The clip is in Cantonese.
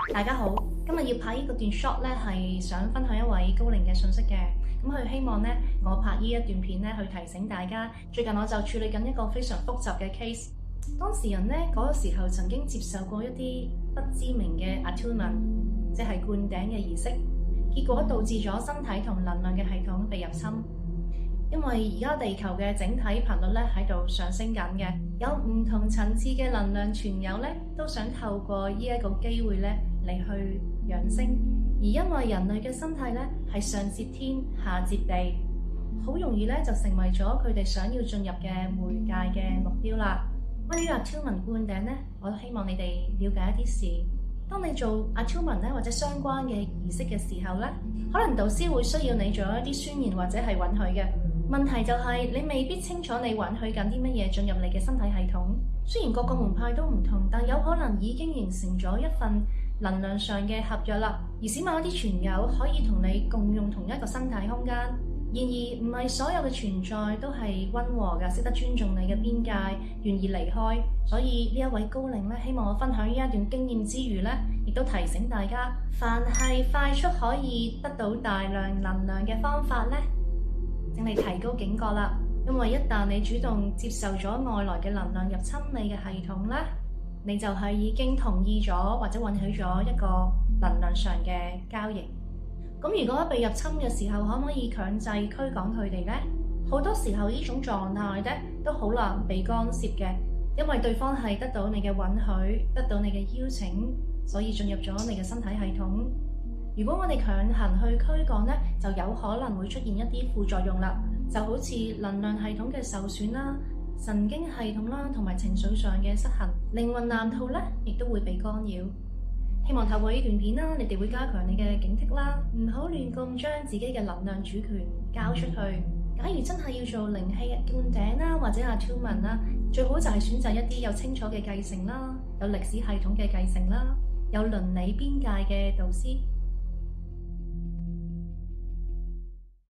大家好，今日要拍呢個段 shot 咧，係想分享一位高靈嘅信息嘅。咁佢希望咧，我拍呢一段片咧，去提醒大家。最近我就處理緊一個非常複雜嘅 case。當事人咧嗰個時候曾經接受過一啲不知名嘅 attunement，即係灌頂嘅儀式，結果導致咗身體同能量嘅系統被入侵。因為而家地球嘅整體頻率咧喺度上升緊嘅，有唔同層次嘅能量傳友咧都想透過呢一個機會咧嚟去揚升，而因為人類嘅身體咧係上接天下接地，好容易咧就成為咗佢哋想要進入嘅媒介嘅目標啦。關於 attunement 灌頂咧，我希望你哋了解一啲事。當你做 attunement 咧或者相關嘅儀式嘅時候咧，可能導師會需要你做一啲宣言或者係允許嘅。問題就係你未必清楚你允許緊啲乜嘢進入你嘅身體系統。雖然各個門派都唔同，但有可能已經形成咗一份能量上嘅合約啦。而使某一啲傳友可以同你共用同一個身體空間。然而唔係所有嘅存在都係溫和嘅，識得尊重你嘅邊界，願意離開。所以呢一位高靈咧，希望我分享呢一段經驗之餘咧，亦都提醒大家，凡係快速可以得到大量能量嘅方法咧，請你提高警覺啦，因為一旦你主動接受咗外來嘅能量入侵你嘅系統咧，你就係已經同意咗或者允許咗一個能量上嘅交易。咁如果被入侵嘅時候，可唔可以強制驅趕佢哋呢？好多時候呢種狀態咧都好難被干涉嘅，因為對方係得到你嘅允許，得到你嘅邀請，所以進入咗你嘅身體系統。如果我哋強行去驅趕咧，就有可能會出現一啲副作用啦，就好似能量系統嘅受損啦、神經系統啦，同埋情緒上嘅失衡，靈魂藍圖咧亦都會被干擾。希望透過呢段片啦，你哋會加強你嘅警惕啦，唔好亂咁將自己嘅能量主權交出去。假如真係要做靈氣灌頂啦，或者attunement啦，最好就係選擇一啲有清楚嘅繼承啦，有歷史系統嘅繼承啦，有倫理邊界嘅導師。